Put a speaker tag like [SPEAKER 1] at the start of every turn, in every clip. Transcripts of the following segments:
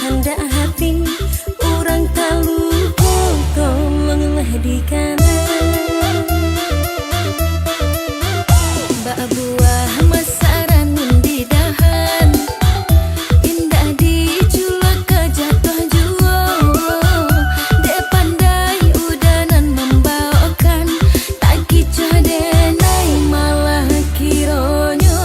[SPEAKER 1] tanda hati orang talu tolonglah di kanan bak buah masaran di dahan indah diculak ke jatuh jua dek pandai udanan membawakan tak kicau denai malah kironyo.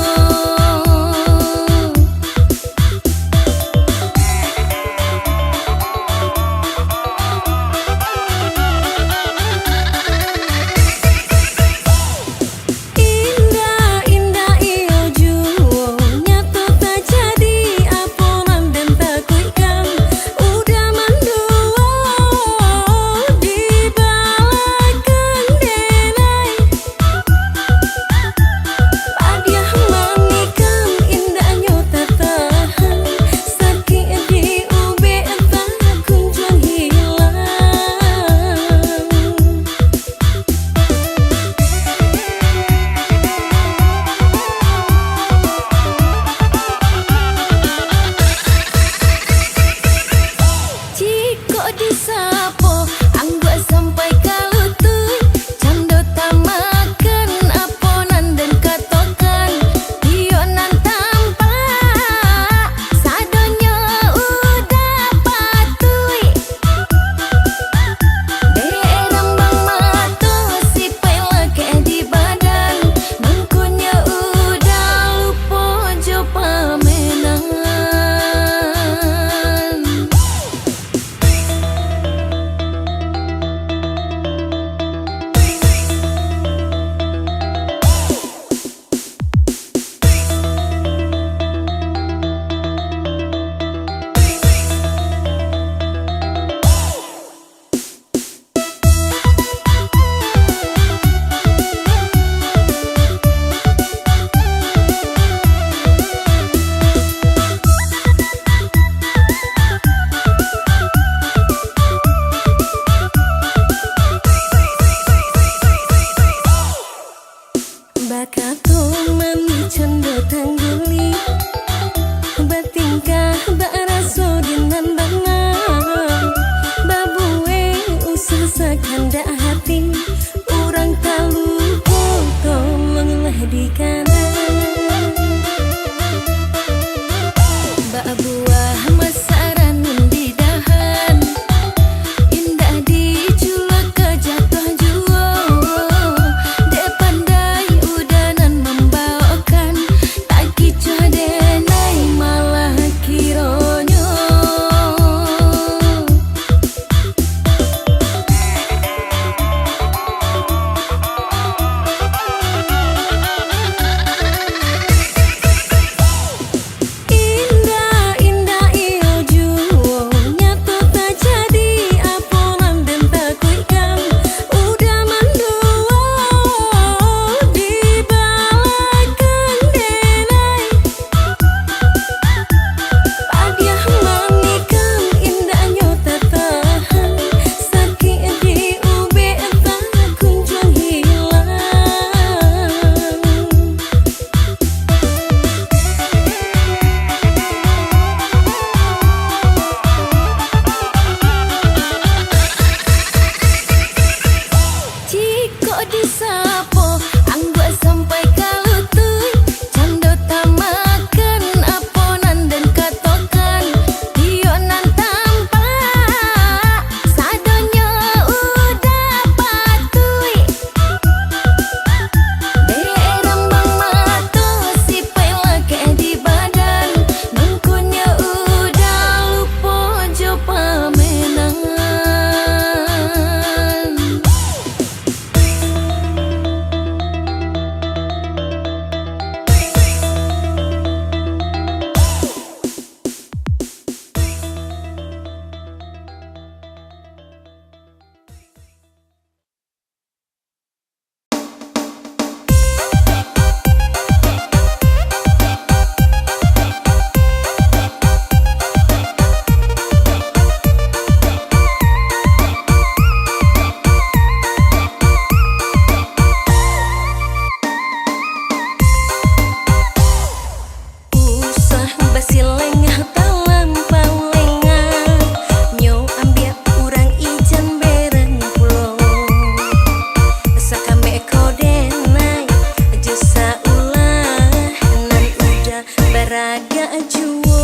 [SPEAKER 1] baraga juwo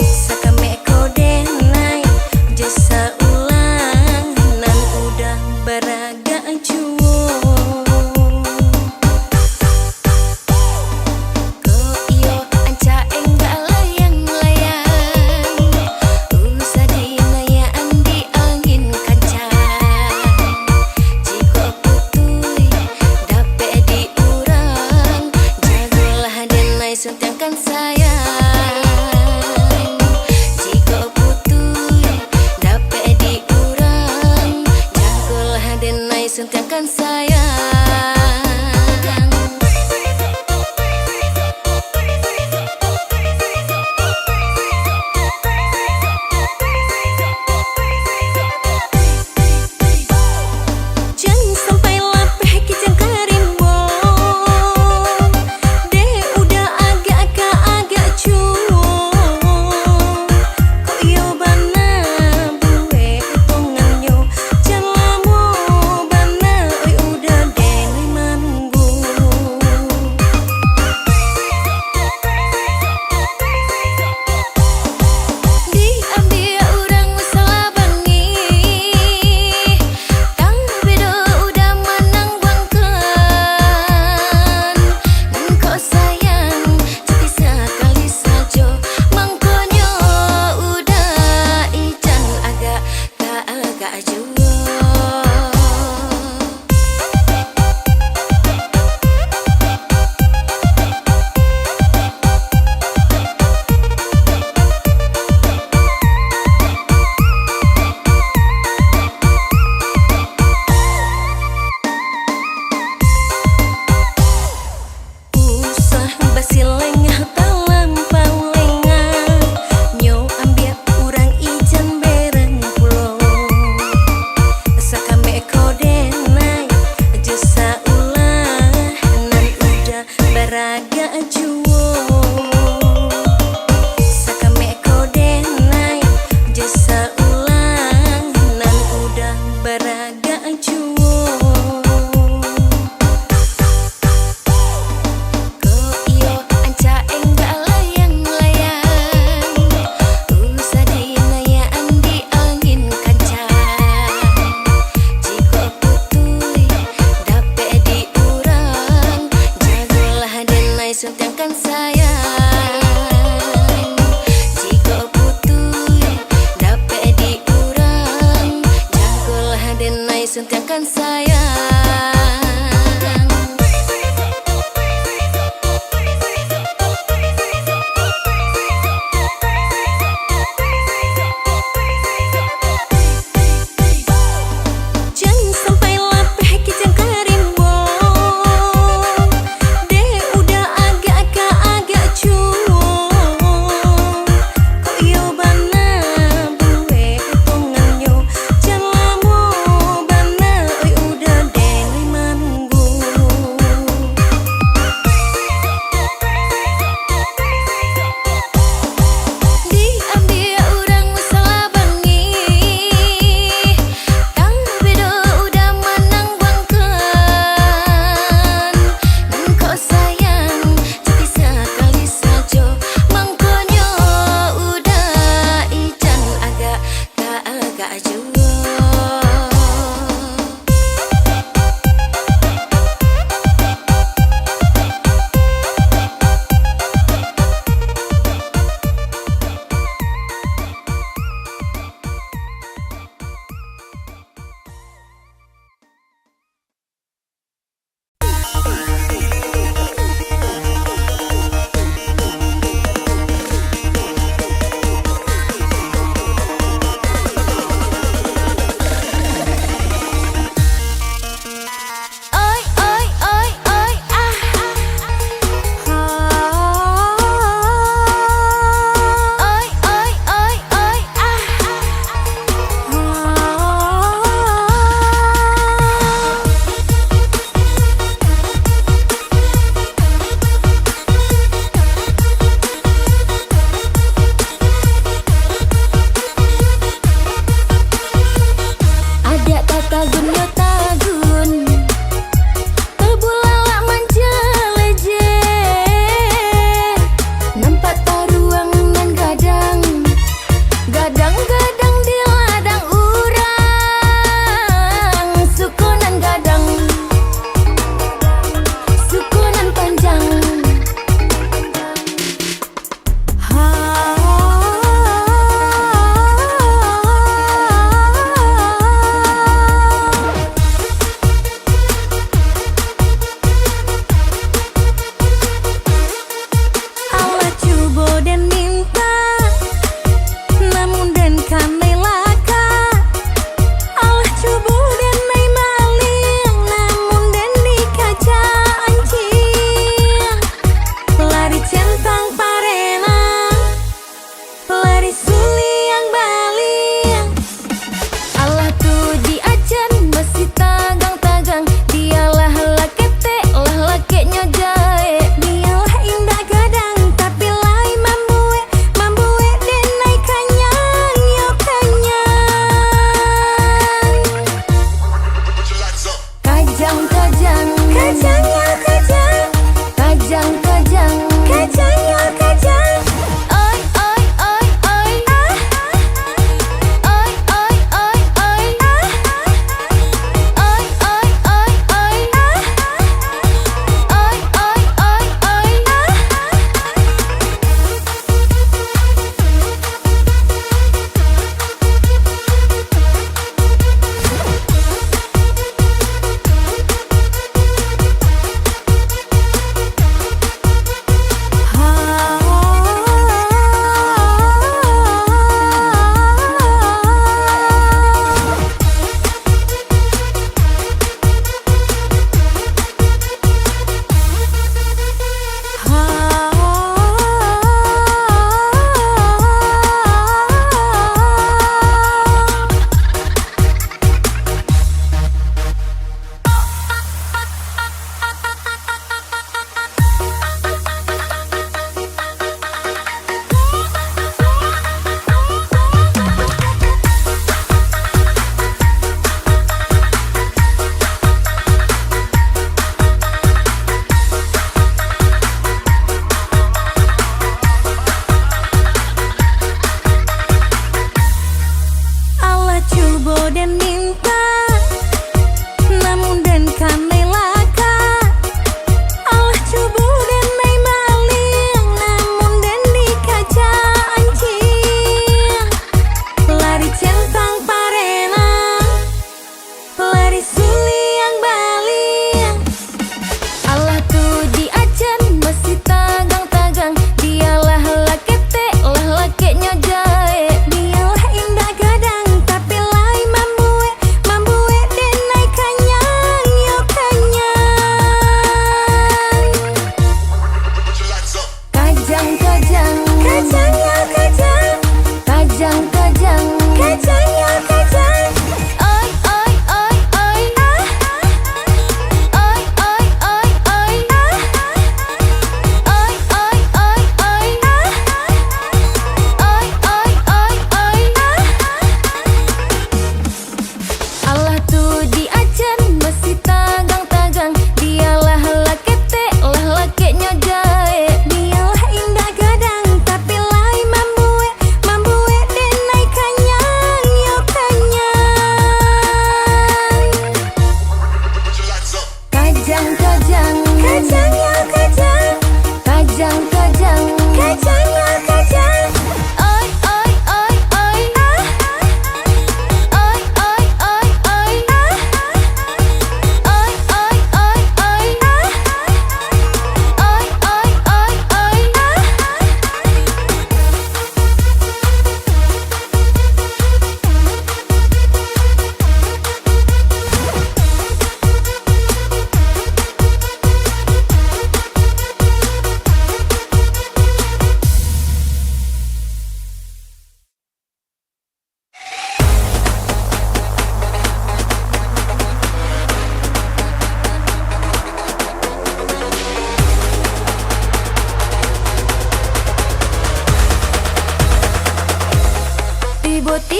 [SPEAKER 1] sakame kode nai jasa ulang nan udah baraga juwo ko iyo anca enggak layang-layang usah dinayaan di angin kancang jika putui dape diurang jagolah denai suntiangkan sayang jika putui dape diurang jagolah denai suntiangkan sayang. Jangan sampai lapeh kijang karimbong deh udah agak cuo kok yo bana buwe utonganyo jalamu bana oi udah denai manunggu diambil urang salah bangi kang bedo udah menang bangkan nan kok sayang jadi sekali saja mangkonyo udah ijan agak juo. Usah basi lengah talampau lengah nyo ambiak urang ijan bereng pulo sakame kode nai jasa ulah nan udah baraga juwo sakame kode nai jasa ulah nan udah baraga juwo ko iyo anca enggak layang-layang usah dinayaan di angin kancang jika putui dape diurang jagolah denai suntiangkan sayang jika putui dape diurang jagolah denai suntiangkan sayang. Jangan sampai lapeh kijang karimbong deh udah agak cuo kok iyo bana buwe utonganyo jalamu bana oi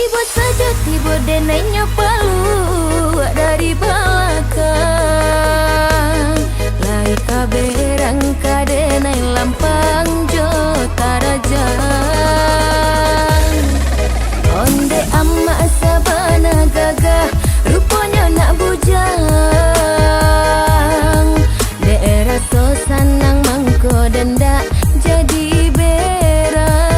[SPEAKER 1] Tiba-tiba saja tiba denenya palu dari belakang. Lai kaberang kadenai lampang jo tarajang. Onde amma sabana gagah rupanya nak bujang. Daerah so sanang mangko denda jadi berang.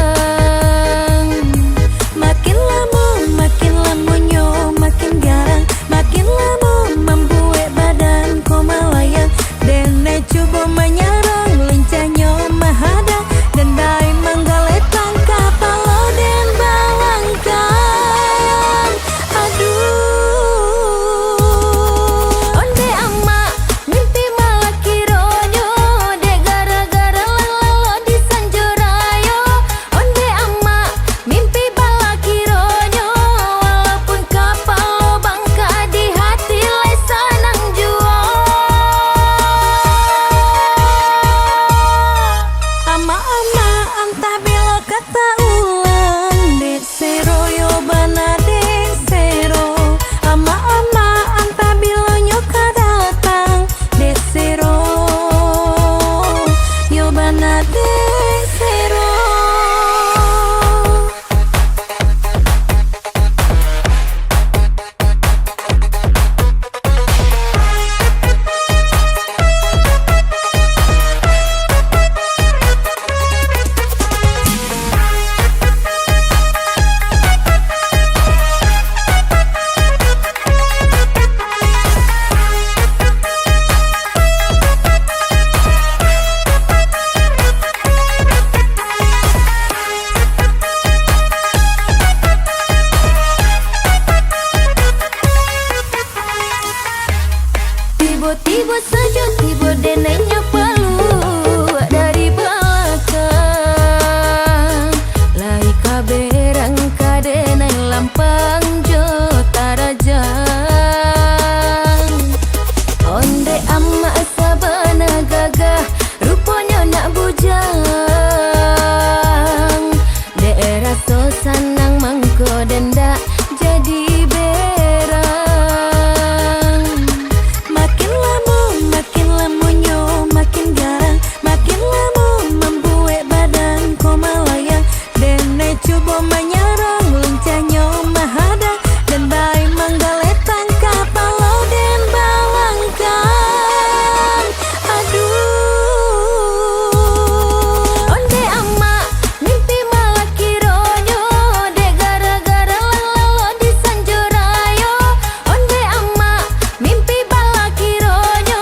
[SPEAKER 1] Makin lama nyo makin garang. Makin lama membuat badan ko melayang. Dene coba menyerang lincahnya mahadang. Dan dai menggaletang kapalo dan balangkan. Aduh, onde amma mimpi malah kironyo. De gara-gara lalo di sanjorayo. Onde amma mimpi bala kironyo. Walaupun kapal bangka di hati lesanang juo. Ama-ama antah bela kata ulang. Desero yo bana desero. Ama-ama antah bila nyoka datang. Desero yo bana desero. Tiba-tiba saja tiba denenya palu dari belakang. Lai kaberang kadenai lampang jo tarajang. Onde amma sabana gagah rupanya nak bujang. Daerah so sanang mangko denda jadi berang. Makin lama nyo makin garang. Makin lama membuat badan ko melayang. Dene coba menyerang lincahnya mahadang. Dan bayi menggaletang kapalo dan balangkan. Aduh, onde amma mimpi malah kironyo. De gara-gara lalo di sanjorayo. Onde amma mimpi bala kironyo.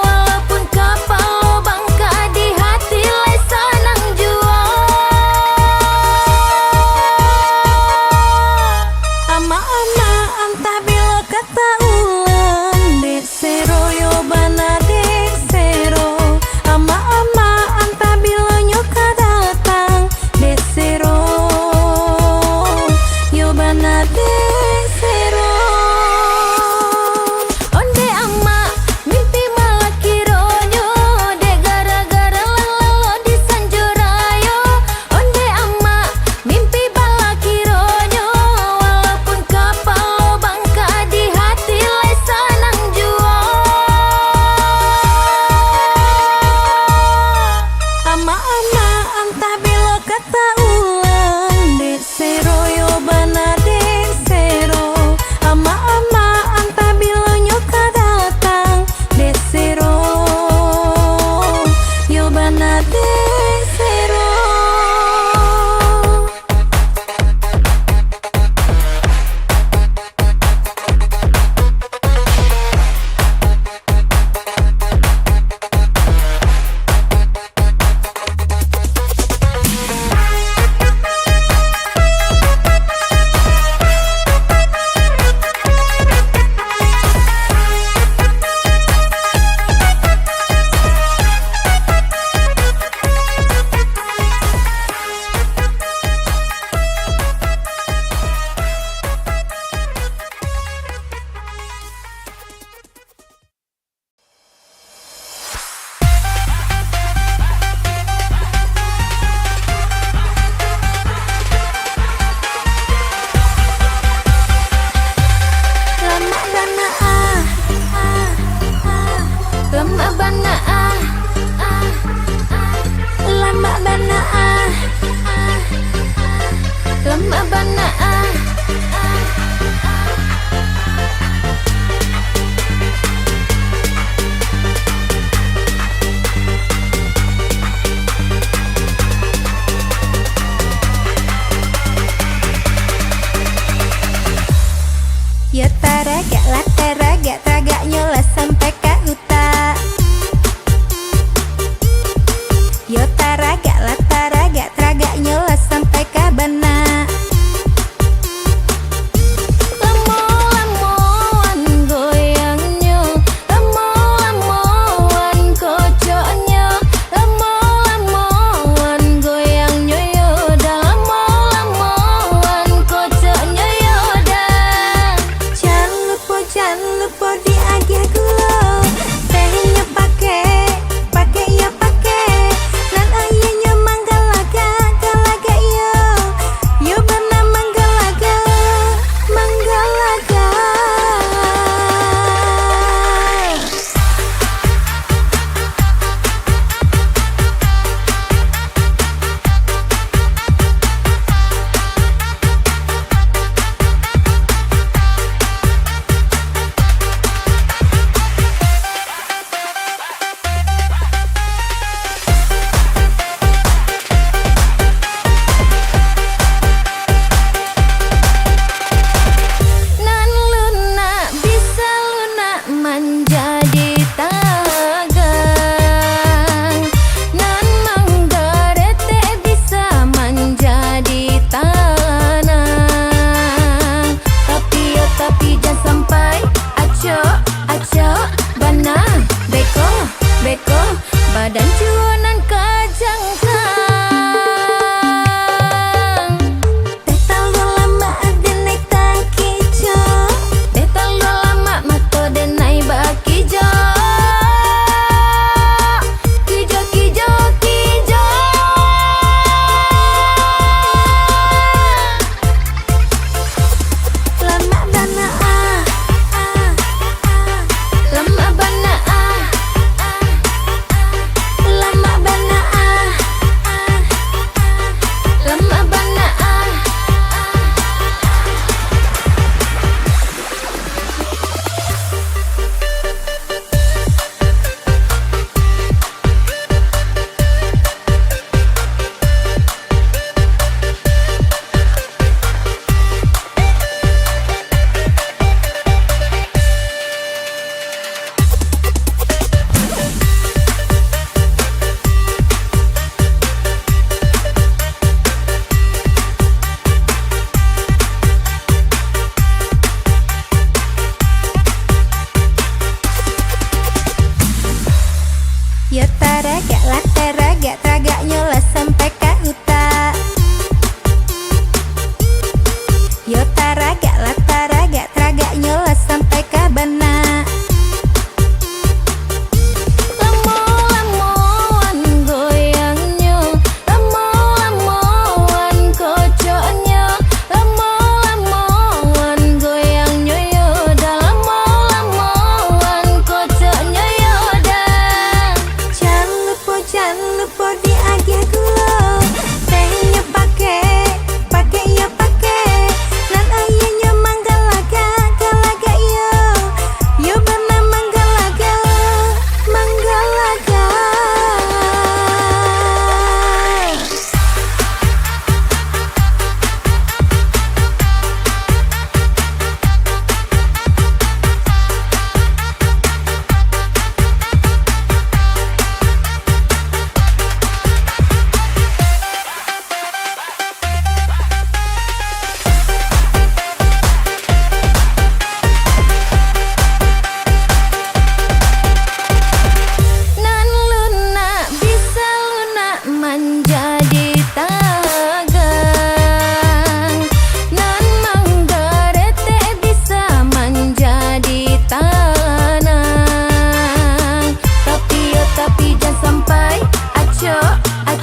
[SPEAKER 1] Walaupun kapal bangka di hati lesanang juo. Ama-ama antah bila kata ulang. Desero yo bana desero. Ama-ama antah bila nyoka datang. Desero yo bana desero. Onde amma mimpi malah kironyo. De gara-gara lalo di sanjorayo. Onde amma mimpi bala kironyo. Walaupun kapal bangka di hati lesanang juo. Ama-ama antah bila kata ulang. Desero yo bana desero. Ama-ama antah bila nyoka datang. Desero yo bana desero.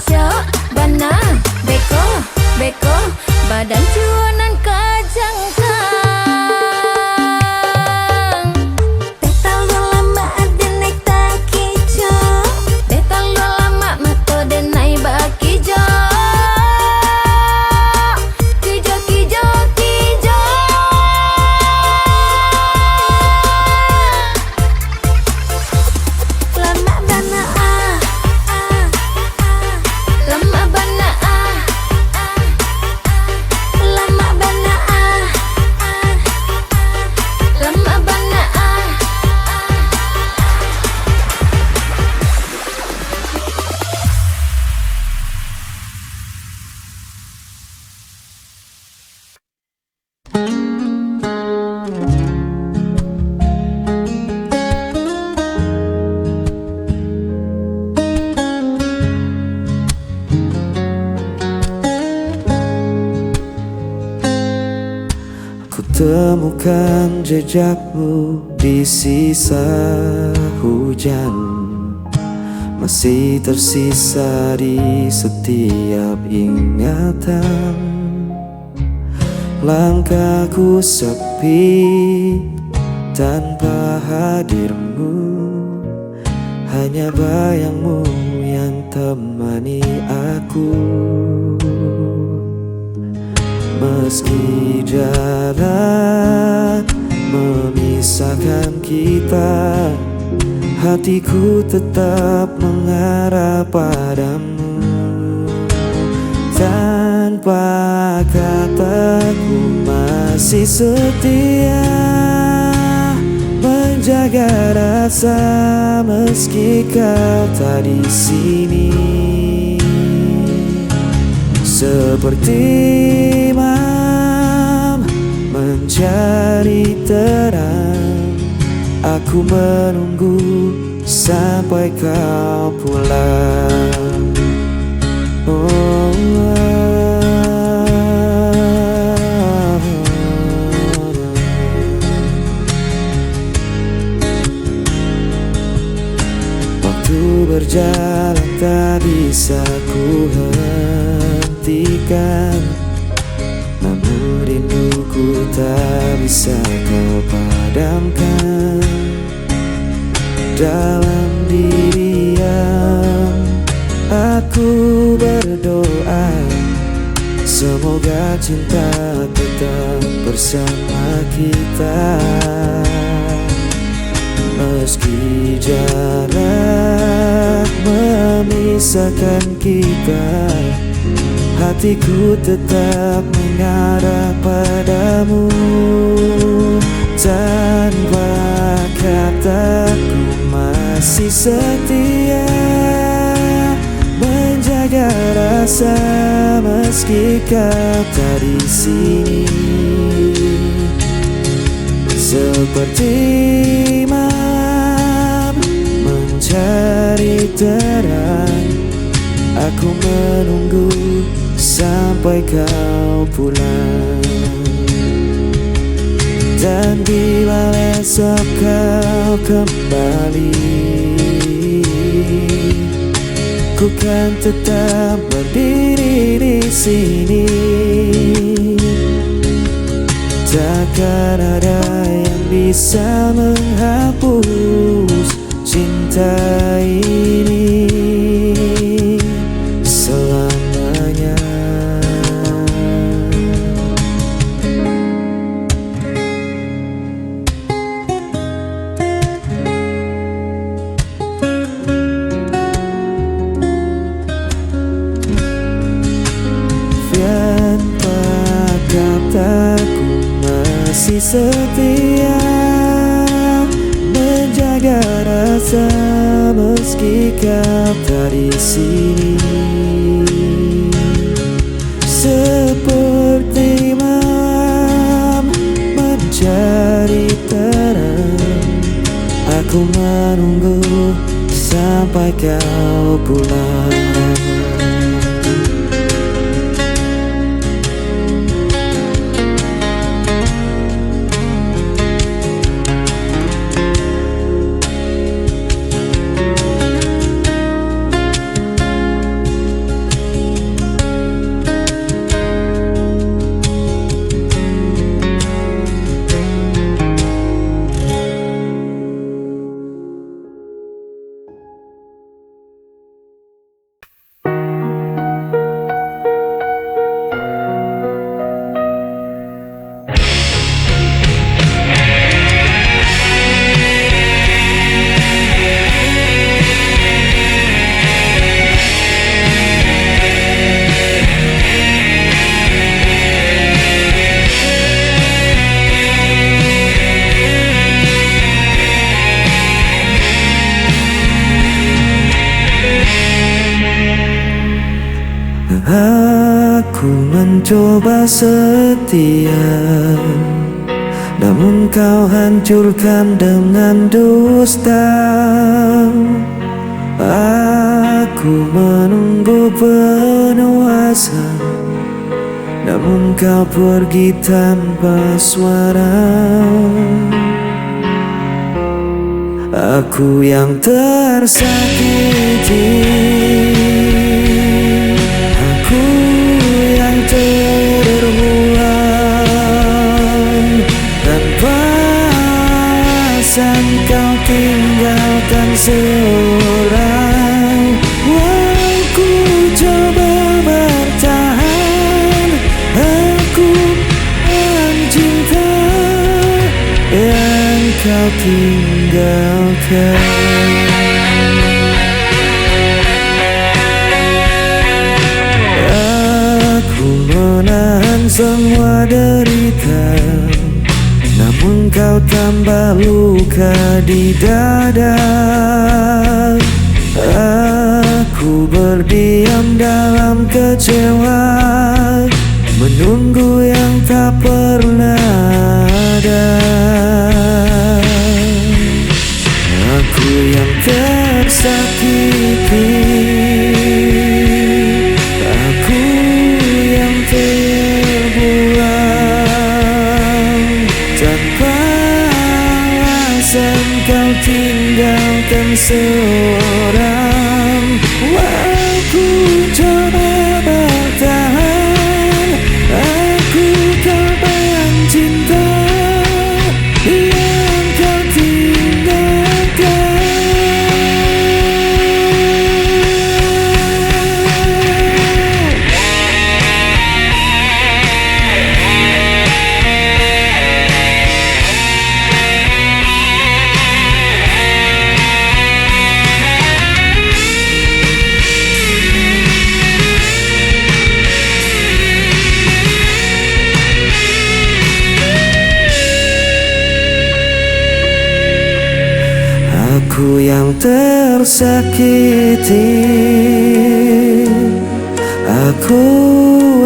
[SPEAKER 1] syok, bana, beko, beko, badan cuanan kajang kang. Teh talua lama adene tak kijo, teh talua lama mato denai bakijo. Kijo, kijo, kijo. Lama bana lama bana lama bana lama bana.
[SPEAKER 2] Ku temukan jejakmu di sisa hujan, masih tersisa di setiap ingatan. Langkahku sepi tanpa hadirmu, hanya bayangmu yang temani aku. Meski jarak memisahkan kita, hatiku tetap mengarah padamu. Tanpa kataku masih setia menjaga rasa meski kau tak di sini. Seperti imam mencari terang, aku menunggu sampai kau pulang. Waktu berjalan tak bisa ku hentikan, namun rinduku tak bisa kau padamkan. Dalam diam aku berdoa, semoga cinta tetap bersama kita. Meski jarak memisahkan kita, hatiku tetap mengarah padamu. Tanpa kataku masih setia menjaga rasa meski kau tak di sini. Seperti imam mencari terang, aku menunggu sampai kau pulang. Dan bila esok kau kembali, ku kan tetap berdiri di sini. Takkan ada yang bisa menghapus cinta ini selamanya. Tanpa kataku masih setia menjaga rasa meski kau tak di sini. Seperti malam mencari terang, aku menunggu sampai kau pulang. Aku mencoba setia, namun kau hancurkan dengan dusta. Aku menunggu penuh asa, namun kau pergi tanpa suara. Aku yang tersakiti, aku yang terbuang. Tanpa alasan kau tinggalkan seorang. Walau ku coba bertahan, aku mencinta yang kau tinggalkan. Aku menahan semua derita, namun kau tambah luka di dada. Aku berdiam dalam kecewa, menunggu yang tak pernah ada. Aku yang tersakiti, aku yang terbuang. Tanpa alasan kau tinggalkan seorang. Aku coba bertahan, aku korban cinta yang kau tinggalkan. Aku yang tersakiti, aku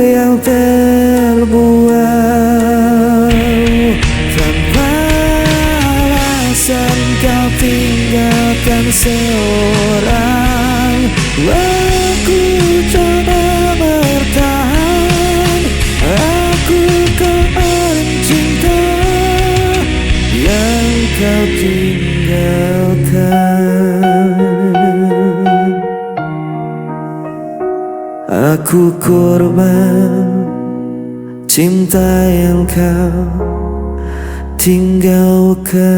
[SPEAKER 2] yang terbuang. Tanpa alasan kau tinggalkan seorang. Aku coba bertahan, aku korban cinta yang kau tinggalkan. Aku korban cinta yang kau tinggalkan.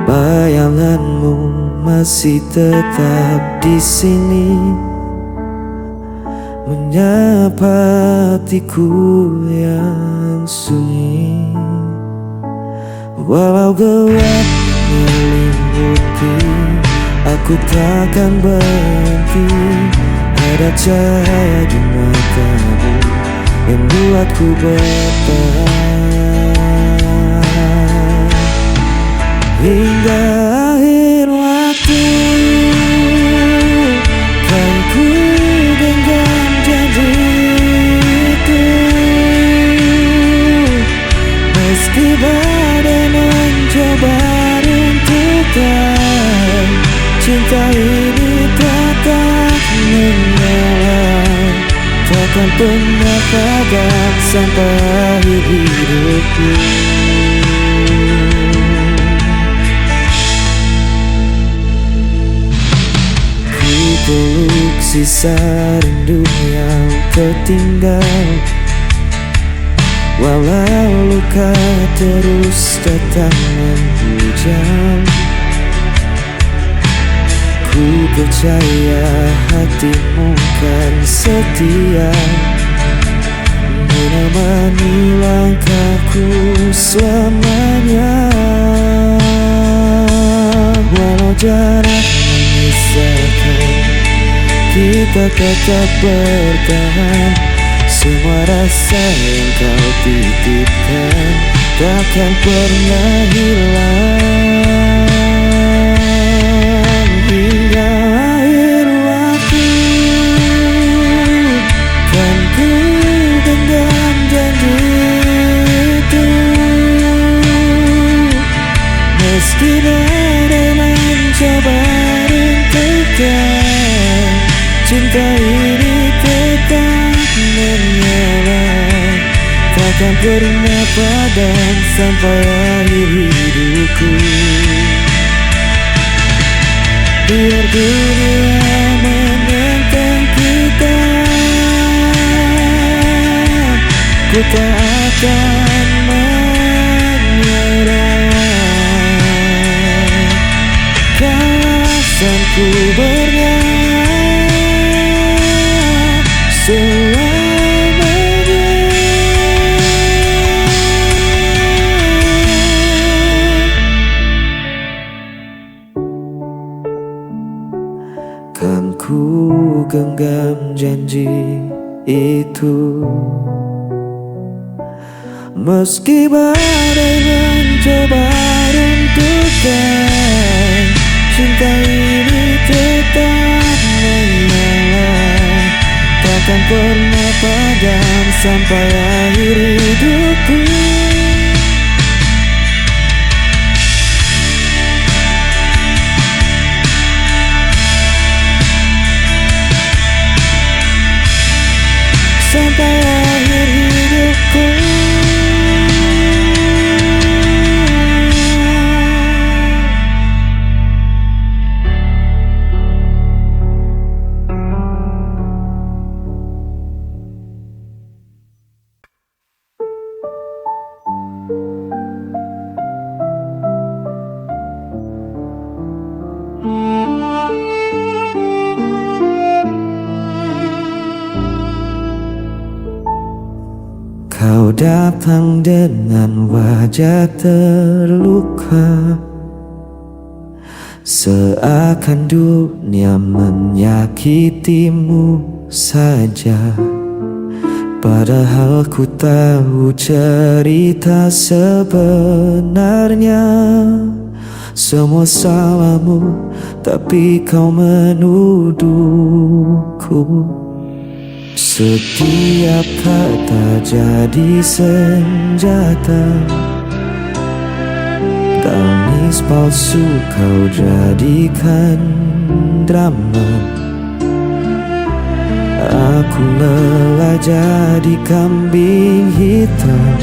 [SPEAKER 2] Bayanganmu masih tetap di sini, menyapa hatiku yang sunyi. Walau gelap menyelimuti, aku takkan berhenti. Ada cahaya di matamu yang buatku bertahan hingga akhir waktu. Kan ku genggam janji itu, meski badai mencoba runtuhkan. Cinta ini takkan menyala, takkan pernah padam sampai akhir hidupku. Peluk sisa rindu yang tertinggal, walau luka terus datang menghujam. Ku percaya hatimu kan setia, menemani langkahku selamanya. Walau jarak memisahkan, kita tetap bertahan. Semua rasa yang kau titipkan takkan pernah hilang. Hingga akhir waktu kan ku genggam janji itu. Meski badai mencoba runtuhkan, cinta ini tetap menyala, takkan pernah padam sampai akhir hidupku. Biar dunia menentang kita, ku tak akan menyerah. Kawasanku bernyanyi selamanya. Kan ku genggam janji itu. Meski badai mencoba runtuhkan, cinta ini tetap menyala, takkan pernah padam sampai akhir hidupku. Sampai akhir hidupku. Kau datang dengan wajah terluka, seakan dunia menyakitimu saja. Padahal ku tahu cerita sebenarnya. Semua salahmu, tapi kau menuduhku. Setiap kata jadi senjata, tangis palsu kau jadikan drama. Aku lelah jadi kambing hitam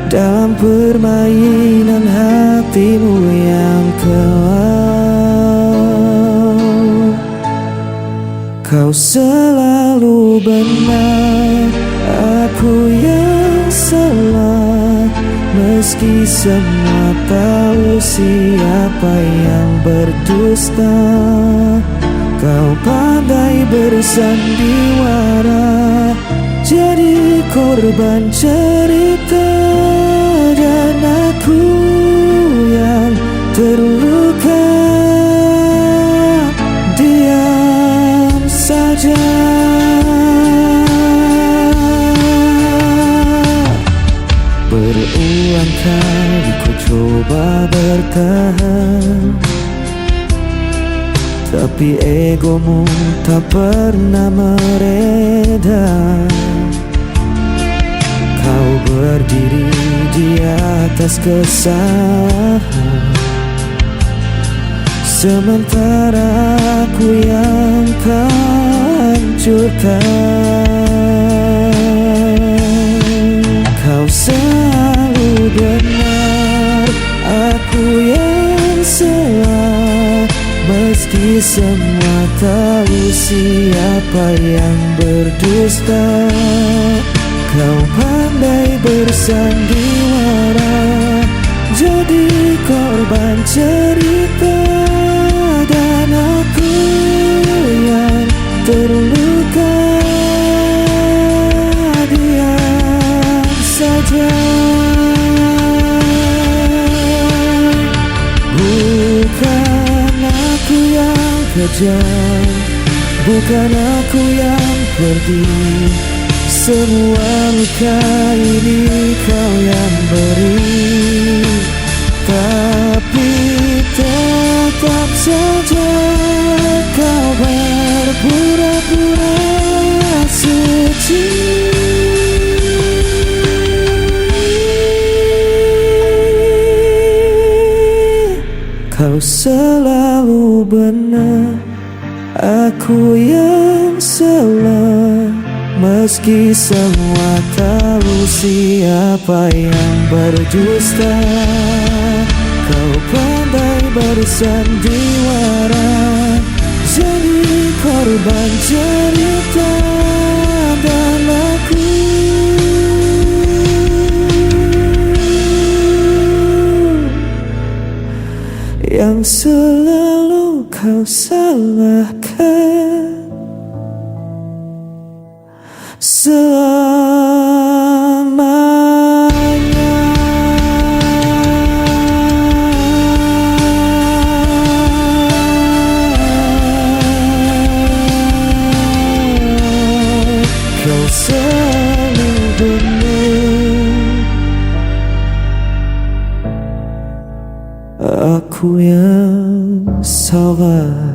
[SPEAKER 2] dalam permainan hatimu yang kelam. Kau selalu benar, aku yang salah. Meski semua tahu siapa yang berdusta, kau pandai bersandiwara, jadi korban cerita. Dan aku yang terluka diam saja. Berulang kali ku coba bertahan, tapi egomu tak pernah mereda. Kau berdiri di atas kesalahan, sementara aku yang kau hancurkan. Kau selalu benar, aku yang salah. Meski semua tahu siapa yang berdusta, kau pandai bersandiwara, jadi korban cerita. Dan aku yang terluka diam saja. Bukan aku yang kejam. Bukan aku yang pergi, semua luka ini kau yang beri. Tapi tetap saja kau berpura-pura suci. Kau selalu benar, aku yang salah. Meski semua tahu siapa yang berdusta, kau pandai bersandiwara, jadi korban cerita dan aku. Yang selalu kau salahkan selamanya. Kau selalu benar, aku yang salah.